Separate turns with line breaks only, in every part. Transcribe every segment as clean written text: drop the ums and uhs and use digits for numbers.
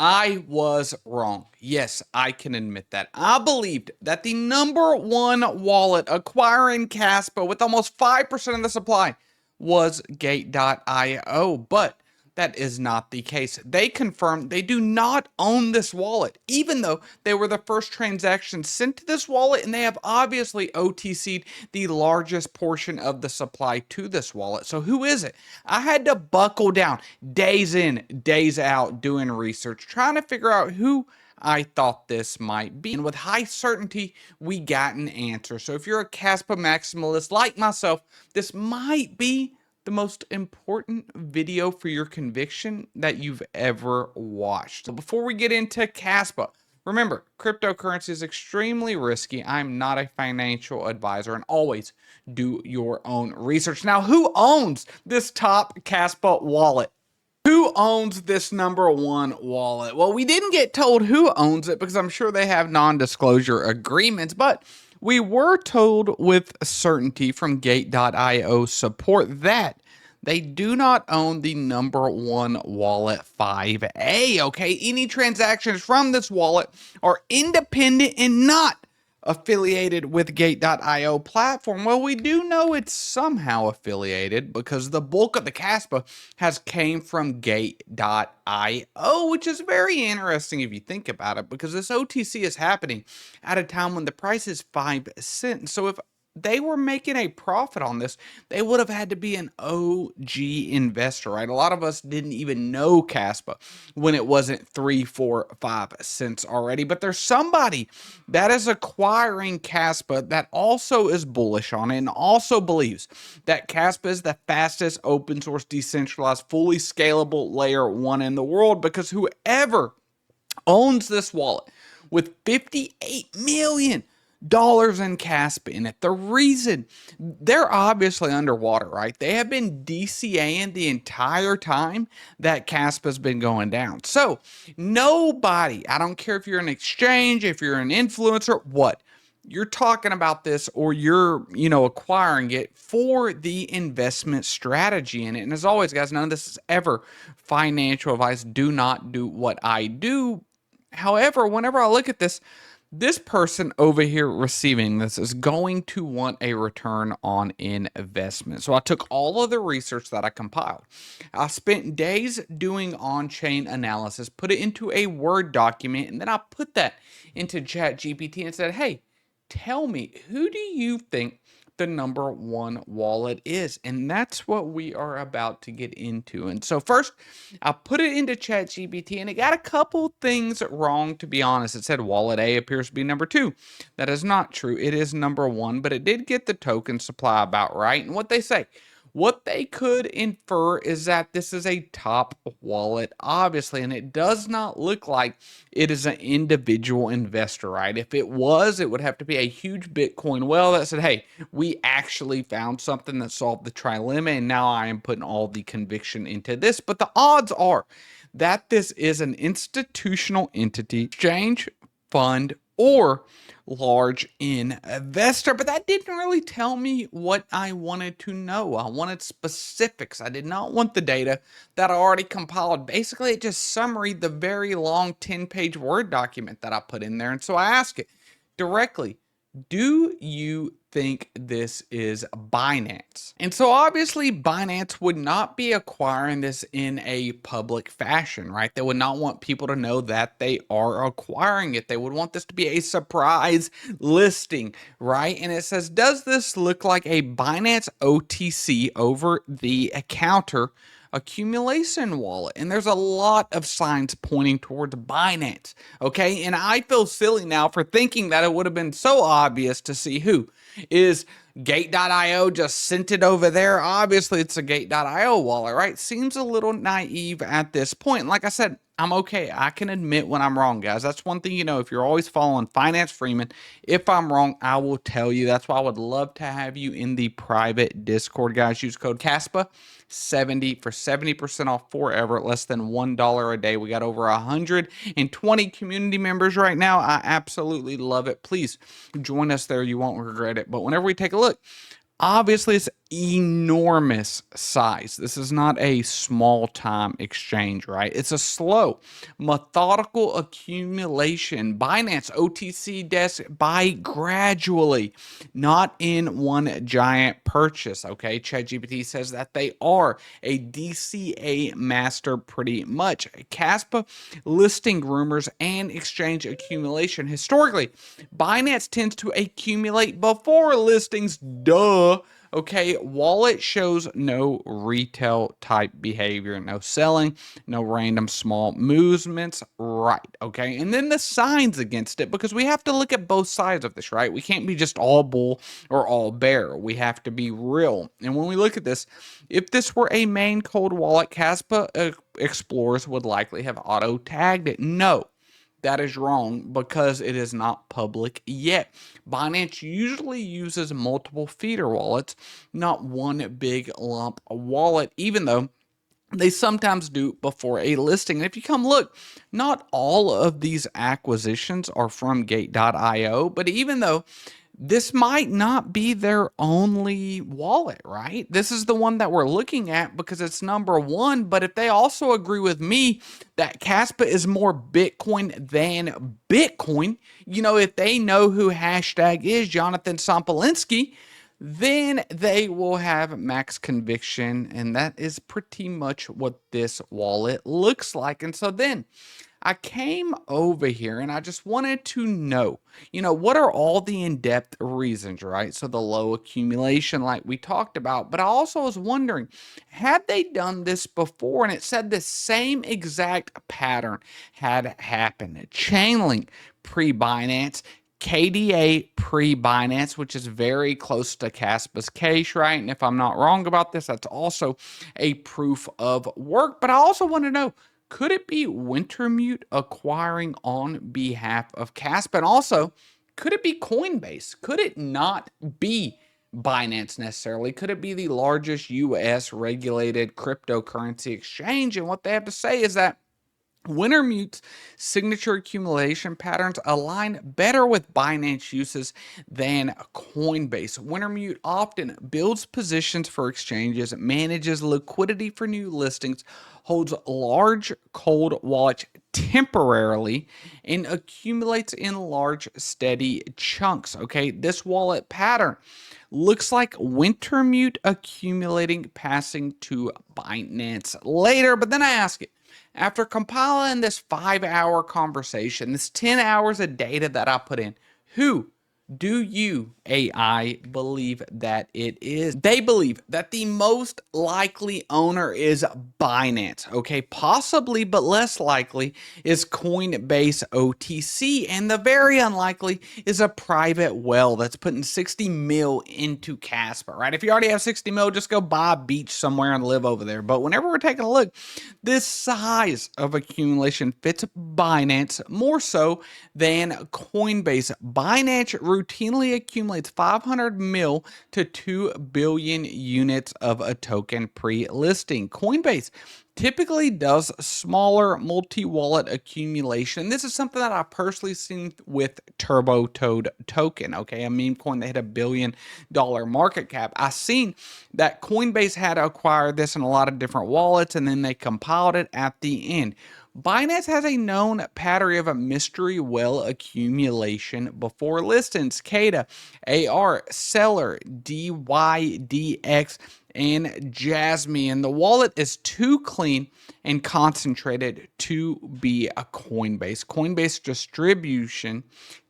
I was wrong. Yes, I can admit that. I believed that the number one wallet acquiring Kaspa with almost 5% of the supply was Gate.io, but that is not the case. They confirmed they do not own this wallet, even though they were the first transaction sent to this wallet, and they have obviously OTC'd the largest portion of the supply to this wallet. So who is it? I had to buckle down days in, days out doing research, trying to figure out who I thought this might be. And with high certainty, we got an answer. So if you're a Kaspa maximalist like myself, this might be the most important video for your conviction that you've ever watched. So before we get into Kaspa, remember, cryptocurrency is extremely risky. I'm not a financial advisor, and always do your own research. Now, who owns this top Kaspa wallet? Who owns this number one wallet? Well, we didn't get told who owns it because I'm sure they have non-disclosure agreements, but we were told with certainty from Gate.io support that they do not own the number one wallet 5A, okay? Any transactions from this wallet are independent and not affiliated with Gate.io platform. Well, we do know it's somehow affiliated because the bulk of the Kaspa has came from Gate.io, which is very interesting if you think about it, because this OTC is happening at a time when the price is 5 cents. So if they were making a profit on this, they would have had to be an OG investor, right? A lot of us didn't even know Kaspa when it wasn't 3, 4, 5 cents already. But there's somebody that is acquiring Kaspa that also is bullish on it and also believes that Kaspa is the fastest open source, decentralized, fully scalable layer 1 in the world, because whoever owns this wallet with 58 million dollars in Kaspa in it. The reason they're obviously underwater, right? They have been DCAing the entire time that Kaspa's been going down. So nobody, I don't care if you're an exchange, if you're an influencer, what, you're talking about this or you're, acquiring it for the investment strategy in it. And as always, guys, none of this is ever financial advice. Do not do what I do. However, whenever I look at this person over here receiving this is going to want a return on investment. So I took all of the research that I compiled. I spent days doing on-chain analysis, put it into a Word document, and then I put that into ChatGPT and said, hey, tell me, who do you think the number one wallet is? And that's what we are about to get into. And so first, I put it into ChatGPT, and it got a couple things wrong, to be honest. It said wallet A appears to be number 2. That is not true. It is number 1, but it did get the token supply about right. And what they could infer is that this is a top wallet, obviously, and it does not look like it is an individual investor, right? If it was, it would have to be a huge Bitcoin whale that said, hey, we actually found something that solved the trilemma, and now I am putting all the conviction into this. But the odds are that this is an institutional entity, exchange, fund, or large investor. But that didn't really tell me what I wanted to know. I wanted specifics. I did not want the data that I already compiled. Basically, it just summaried the very long 10-page Word document that I put in there. And so I asked it directly, do you think this is Binance? And so obviously Binance would not be acquiring this in a public fashion, right? They would not want people to know that they are acquiring it. They would want this to be a surprise listing, right? And it says, does this look like a Binance OTC over the counter accumulation wallet? And there's a lot of signs pointing towards Binance, okay? And I feel silly now for thinking that it would have been so obvious to see who is Gate.io just sent it over there. Obviously, it's a Gate.io wallet, right? Seems a little naive at this point. And like I said, I'm okay. I can admit when I'm wrong, guys. That's one thing, if you're always following Finance Freeman, if I'm wrong, I will tell you. That's why I would love to have you in the private Discord, guys. Use code Kaspa 70 for 70% off forever at less than $1 a day. We got over 120 community members right now. I absolutely love it. Please join us there. You won't regret it. But whenever we take a look, obviously, it's enormous size. This is not a small time exchange, right? It's a slow, methodical accumulation. Binance OTC desk buy gradually, not in one giant purchase, okay? ChatGPT says that they are a DCA master pretty much. Kaspa listing rumors and exchange accumulation. Historically, Binance tends to accumulate before listings, duh. Okay, wallet shows no retail type behavior, no selling, no random small movements, right? Okay, and then the signs against it, because we have to look at both sides of this, right? We can't be just all bull or all bear. We have to be real. And when we look at this, if this were a main cold wallet, Caspa explorers would likely have auto tagged it. No, that is wrong because it is not public yet. Binance usually uses multiple feeder wallets, not one big lump wallet, even though they sometimes do before a listing. And if you come look, not all of these acquisitions are from Gate.io, but even though this might not be their only wallet, right? This is the one that we're looking at because it's number one. But if they also agree with me that Kaspa is more Bitcoin than Bitcoin, if they know who hashtag is Jonathan Sampolinski, then they will have max conviction. And that is pretty much what this wallet looks like. And so then I came over here and I just wanted to know, what are all the in-depth reasons, right? So the low accumulation, like we talked about, but I also was wondering, had they done this before? And it said the same exact pattern had happened. Chainlink pre-Binance, KDA pre-Binance, which is very close to Caspa's case, right? And if I'm not wrong about this, that's also a proof of work. But I also want to know, could it be Wintermute acquiring on behalf of Kaspa? And also, could it be Coinbase? Could it not be Binance necessarily? Could it be the largest US regulated cryptocurrency exchange? And what they have to say is that Wintermute's signature accumulation patterns align better with Binance uses than Coinbase. Wintermute often builds positions for exchanges, manages liquidity for new listings, holds large cold wallets temporarily, and accumulates in large steady chunks. Okay, this wallet pattern looks like Wintermute accumulating, passing to Binance later. But then I ask it, after compiling this 5-hour conversation, this 10 hours of data that I put in, who do you, AI, believe that it is? They believe that the most likely owner is Binance, okay? Possibly, but less likely, is Coinbase OTC, and the very unlikely is a private whale that's putting 60 mil into Kaspa, right? If you already have 60 mil, just go buy a beach somewhere and live over there. But whenever we're taking a look, this size of accumulation fits Binance more so than Coinbase. Binance routinely accumulates 500 mil to 2 billion units of a token pre-listing. Coinbase typically does smaller multi-wallet accumulation. This is something that I personally seen with Turbo Toad token, okay, a meme coin that hit $1 billion market cap. I seen that Coinbase had acquired this in a lot of different wallets, and then they compiled it at the end. Binance has a known pattern of a mystery well accumulation before listings. CADA, AR, Seller, DYDX, and Jasmine. The wallet is too clean and concentrated to be a Coinbase. Coinbase distribution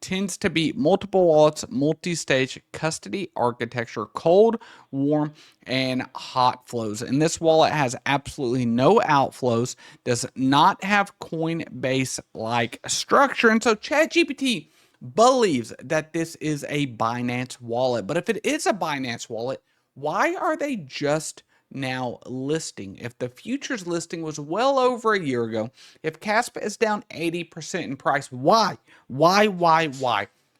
tends to be multiple wallets, multi-stage custody architecture, cold, warm, and hot flows. And this wallet has absolutely no outflows, does not have Coinbase-like structure. And so ChatGPT believes that this is a Binance wallet. But if it is a Binance wallet, why are they just now listing? If the futures listing was well over a year ago, if Kaspa is down 80% in price, why?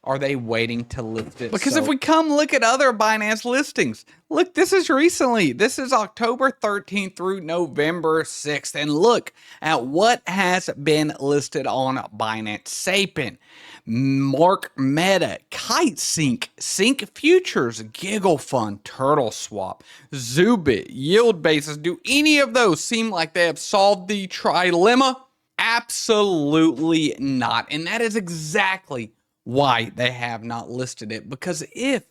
are they waiting to list it? Because if we come look at other Binance listings, look, this is recently. This is October 13th through November 6th. And look at what has been listed on Binance. Sapin, Mark Meta, KiteSync, Sync Futures, Giggle Fund, Turtle Swap, Zubit, Yield Basis. Do any of those seem like they have solved the trilemma? Absolutely not. And that is exactly why they have not listed it. Because if,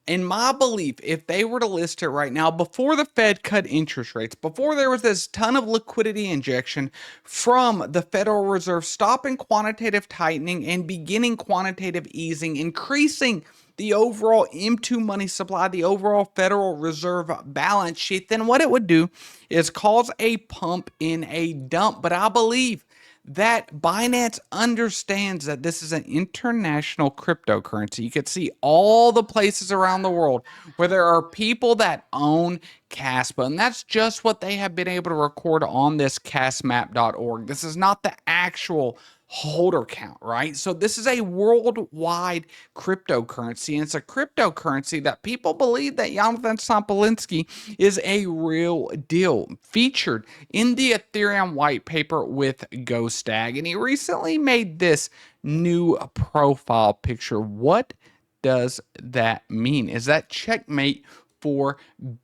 in my belief, if they were to list it right now, before the Fed cut interest rates, before there was this ton of liquidity injection from the Federal Reserve stopping quantitative tightening and beginning quantitative easing, increasing the overall M2 money supply, the overall Federal Reserve balance sheet, then what it would do is cause a pump in a dump. But I believe that Binance understands that this is an international cryptocurrency. You can see all the places around the world where there are people that own Kaspa, and that's just what they have been able to record on this castmap.org. This is not the actual holder count, right? So this is a worldwide cryptocurrency, and it's a cryptocurrency that people believe that Jonathan Sampolinsky is a real deal, featured in the Ethereum white paper with GoStag. And he recently made this new profile picture. What does that mean? Is that checkmate for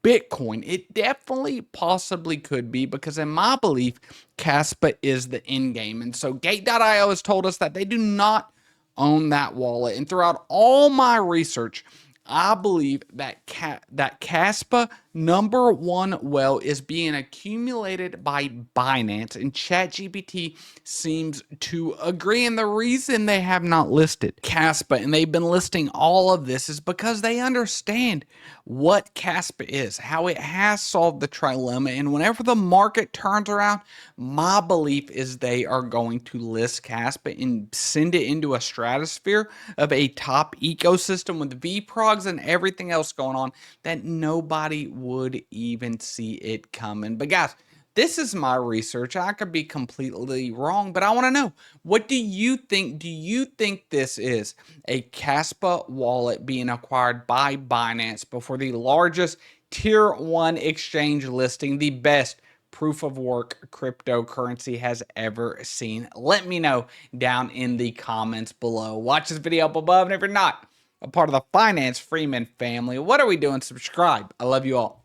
Bitcoin? It definitely possibly could be, because in my belief, Kaspa is the end game. And so Gate.io has told us that they do not own that wallet. And throughout all my research, I believe that Kaspa #1 well is being accumulated by Binance, and ChatGPT seems to agree. And the reason they have not listed Kaspa, and they've been listing all of this, is because they understand what Kaspa is, how it has solved the trilemma. And whenever the market turns around, my belief is they are going to list Kaspa and send it into a stratosphere of a top ecosystem with VProgs and everything else going on that nobody would even see it coming. But guys, this is my research. I could be completely wrong, but I want to know, what do you think? Do you think this is a Kaspa wallet being acquired by Binance before the largest tier 1 exchange listing, the best proof of work cryptocurrency has ever seen? Let me know down in the comments below. Watch this video up above, and if you're not a part of the Finance Freeman family, what are we doing? Subscribe. I love you all.